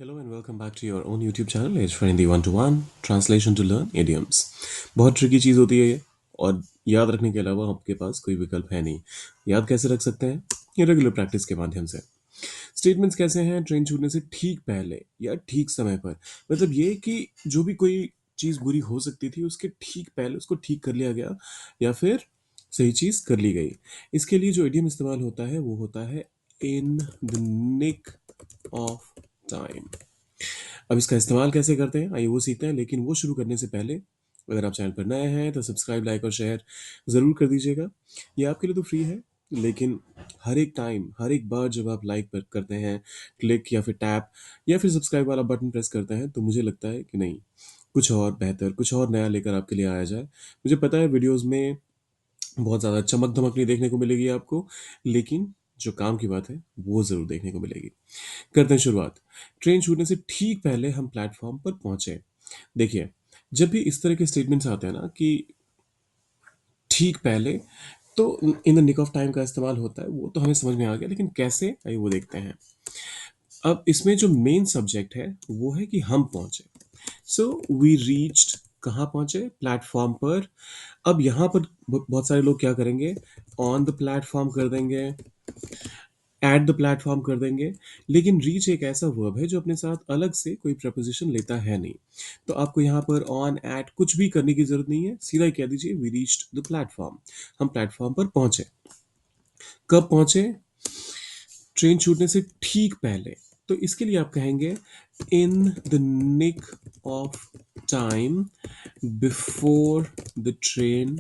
Hello and welcome back to your own YouTube channel. It's for Hindi 1-to-1 Translation to Learn Idioms. बहुत tricky चीज़ होती है ये और याद रखने के अलावा आपके पास कोई विकल्प है नहीं। याद कैसे रख सकते हैं? ये रेगुलर प्रैक्टिस के माध्यम से। स्टेटमेंट्स कैसे हैं? ट्रेन छूटने से ठीक पहले या ठीक समय पर। मतलब ये कि जो भी कोई चीज़ बुरी हो सकती थी उसके ठीक पहले उसको ठीक कर लिया गया या फिर सही चीज़ कर ली गई। इसके लिए जो इडियम इस्तेमाल होता है वो होता है in the nick of time. अब इसका इस्तेमाल कैसे करते हैं आइए वो सीखते हैं, लेकिन वो शुरू करने से पहले अगर आप चैनल पर नए हैं तो सब्सक्राइब, लाइक और शेयर ज़रूर कर दीजिएगा। ये आपके लिए तो फ्री है, लेकिन हर एक टाइम, हर एक बार जब आप लाइक पर करते हैं, क्लिक या फिर टैप या फिर सब्सक्राइब वाला बटन प्रेस करते हैं, तो मुझे लगता है कि नहीं, कुछ और बेहतर, कुछ और नया लेकर आपके लिए आया जाए। मुझे पता है वीडियोज़ में बहुत ज़्यादा चमक-धमक नहीं देखने को मिलेगी आपको, लेकिन जो काम की बात है, वो ज़रूर देखने को मिलेगी। करते हैं शुरुआत। ट्रेन छूटने से ठीक पहले हम प्लेटफ़ॉर्म पर पहुँचे। देखिए, जब भी इस तरह के स्टेटमेंट्स आते हैं ना कि ठीक पहले, तो in the nick of time का इस्तेमाल होता है, वो तो हमें समझ में आ गया, लेकिन कैसे? आइए वो देखते हैं। अब इसमें जो मेन सब्जेक्ट है, वो है कि हम पहुँचे। सो वी रीच्ड, कहाँ पहुँचे? प्लेटफ़ॉर्म पर। अब यहाँ पर बहुत सारे लोग क्या करेंगे? ऑन द प्लेटफ़ॉर्म कर देंगे, एट द प्लेटफॉर्म कर देंगे, लेकिन रीच एक ऐसा वर्ब है जो अपने साथ अलग से कोई प्रपोजिशन लेता है नहीं। तो आपको यहाँ पर ऑन, एट कुछ भी करने की जरूरत नहीं है, सीधा ही कह दीजिए वी रीच्ड द प्लेटफॉर्म। हम प्लेटफॉर्म पर पहुंचे। कब पहुंचे? ट्रेन छूटने से ठीक पहले। तो इसके लिए आप कहेंगे in the nick of time before the train.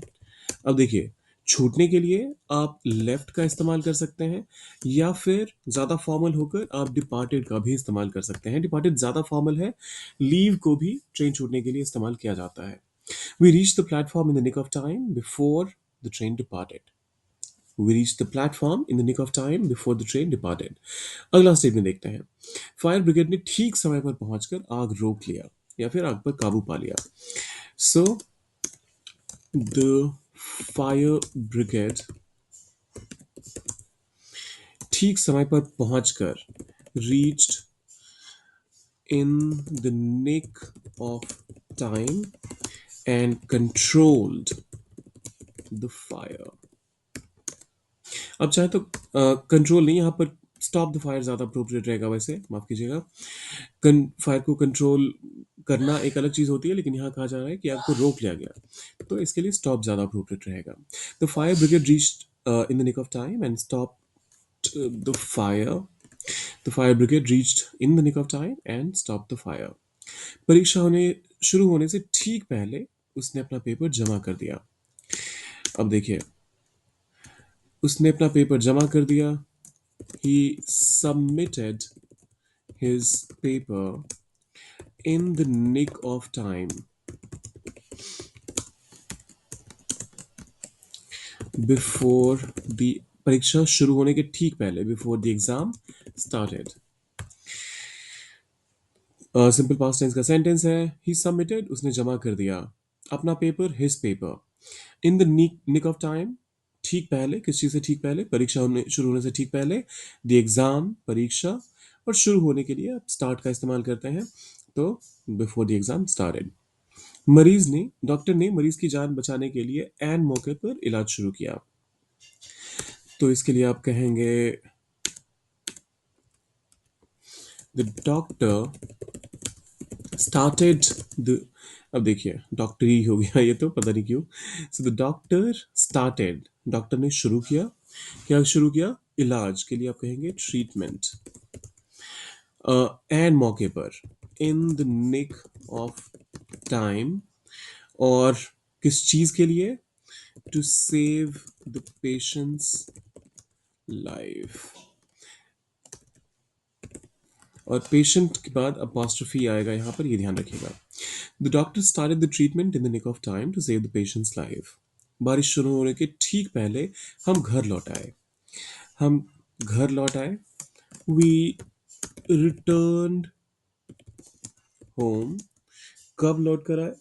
अब देखिए, छूटने के लिए आप लेफ्ट का इस्तेमाल कर सकते हैं या फिर ज़्यादा फॉर्मल होकर आप डिपार्टेड का भी इस्तेमाल कर सकते हैं। डिपार्टेड ज़्यादा फॉर्मल है, लीव को भी ट्रेन छूटने के लिए इस्तेमाल किया जाता है। We reach the platform in the nick of time before the train departed. We reach the platform in the nick of time before the train departed. अगला स्टेटमेंट देखते हैं। फायर ब्रिगेड ने ठीक समय पर पहुंचकर आग रोक लिया या फिर आग पर काबू पा लिया। सो द फायर ब्रिगेड ठीक समय पर पहुंचकर reached in the nick of time and controlled the fire. अब चाहे तो कंट्रोल नहीं, यहाँ पर स्टॉप द फायर ज़्यादा अप्रोप्रिएट रहेगा, वैसे माफ़ कीजिएगा। फायर को कंट्रोल करना एक अलग चीज़ होती है, लेकिन यहाँ कहा जा रहा है कि आपको रोक लिया गया, तो इसके लिए स्टॉप ज़्यादा अप्रोप्रिएट रहेगा। The fire brigade reached in the nick of time and stop the fire. The fire brigade reached in the nick of time and stopped the fire. परीक्षा होने शुरू होने से ठीक पहले उसने अपना पेपर जमा कर दिया। अब देखिए, उसने अपना पेपर जमा कर दिया। He submitted his paper in the nick of time before the परीक्षा शुरू होने के ठीक पहले, before the exam started. Simple past tense का सेंटेंस है। ही सबमिटेड, उसने जमा कर दिया अपना paper, his paper, in the nick of time, ठीक पहले। किस चीज़ से ठीक पहले? परीक्षा होने शुरू होने से ठीक पहले। द एग्ज़ाम, परीक्षा, और शुरू होने के लिए आप स्टार्ट का इस्तेमाल करते हैं, तो बिफोर द एग्ज़ाम स्टार्टेड। मरीज ने डॉक्टर ने मरीज की जान बचाने के लिए एन मौके पर इलाज शुरू किया। तो इसके लिए आप कहेंगे द डॉक्टर स्टार्टेड द। अब देखिए, डॉक्टर ही हो गया ये, तो पता नहीं क्यों। So the doctor started, doctor ने शुरू किया। क्या शुरू किया? इलाज के लिए आप कहेंगे ट्रीटमेंट। एन मौके पर, in the nick of time, और किस चीज के लिए? To save the patient's life. और पेशेंट के बाद अपॉस्ट्रोफी आएगा यहाँ पर, ये ध्यान रखिएगा। The doctor started the treatment in the nick of time to save the patient's life. बारिश शुरू होने के ठीक पहले हम घर लौट आए। हम घर लौट आए। We returned home. कब लौट कर आए?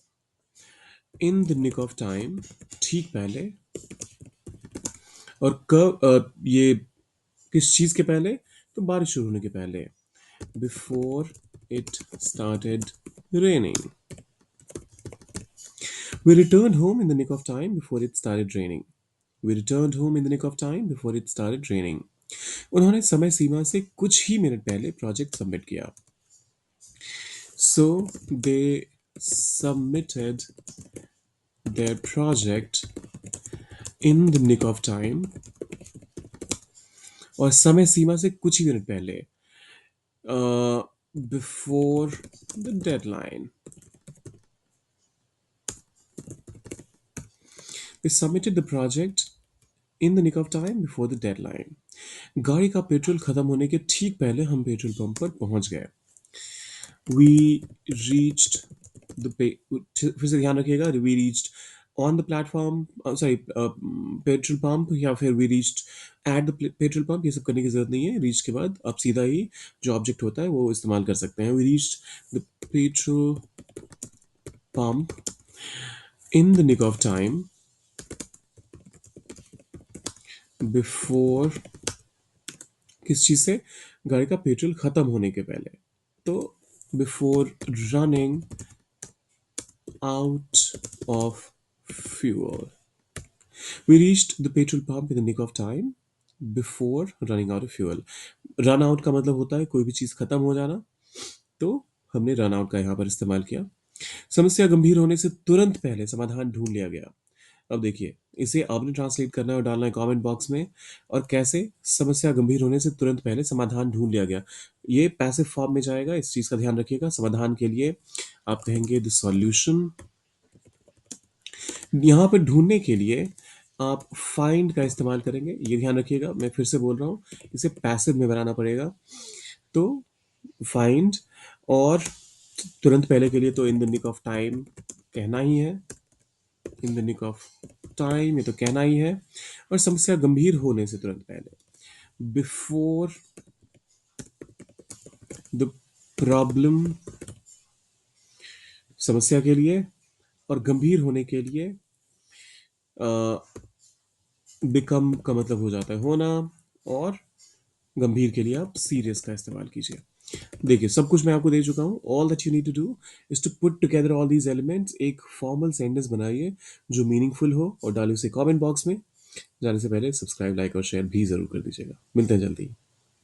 In the nick of time, ठीक पहले। और कब ये किस चीज के पहले? तो बारिश शुरू होने के पहले, before it started raining. We returned home in the nick of time before it started raining. We returned home in the nick of time before it started raining. उन्होंने समय सीमा से कुछ ही मिनट पहले प्रोजेक्ट सबमिट किया. So they submitted their project in the nick of time, और समय सीमा से कुछ ही मिनट पहले, before the deadline. They submitted the project in the nick of time before the deadline. गाड़ी का पेट्रोल खत्म होने के ठीक पहले हम पेट्रोल पंप पर पहुंच गए. We reached the फिर से ध्यान रखिएगा, we reached on the platform, sorry, petrol pump, या फिर we reached at the petrol pump. ये सब करने की जरूरत नहीं है. reach के बाद आप सीधा ही जो ऑब्जेक्ट होता है वो इस्तेमाल कर सकते हैं. We reached the petrol pump in the nick of time before, किस चीज से? गाड़ी का पेट्रोल खत्म होने के पहले. तो before running out of fuel. We reached the petrol pump in the nick of time before running out of fuel. Run out का मतलब होता है कोई भी चीज खत्म हो जाना, तो हमने रन आउट का यहाँ पर इस्तेमाल किया. समस्या गंभीर होने से तुरंत पहले समाधान ढूंढ लिया गया. अब देखिए, इसे आपने ट्रांसलेट करना है और डालना है कमेंट बॉक्स में. और कैसे? समस्या गंभीर होने से तुरंत पहले समाधान ढूंढ लिया गया. ये पैसिव फॉर्म में जाएगा, इस चीज का ध्यान रखिएगा. समाधान के लिए आप कहेंगे द सॉल्यूशन. यहाँ पर ढूंढने के लिए आप फाइंड का इस्तेमाल करेंगे, ये ध्यान रखिएगा. मैं फिर से बोल रहा हूँ, इसे पैसिव में बनाना पड़ेगा. तो फाइंड, और तुरंत पहले के लिए तो in the nick of time कहना ही है. In the nick of time ये तो कहना ही है. और समस्या गंभीर होने से तुरंत पहले, बिफोर द प्रॉब्लम, समस्या के लिए, और गंभीर होने के लिए बिकम का मतलब हो जाता है होना, और गंभीर के लिए आप सीरियस का इस्तेमाल कीजिए. देखिए, सब कुछ मैं आपको दे चुका हूँ. All that you need to do is to put together all these elements. एक फॉर्मल सेंटेंस बनाइए जो मीनिंगफुल हो और डालिए उसे कमेंट बॉक्स में. जाने से पहले सब्सक्राइब, लाइक और शेयर भी जरूर कर दीजिएगा. मिलते हैं जल्दी.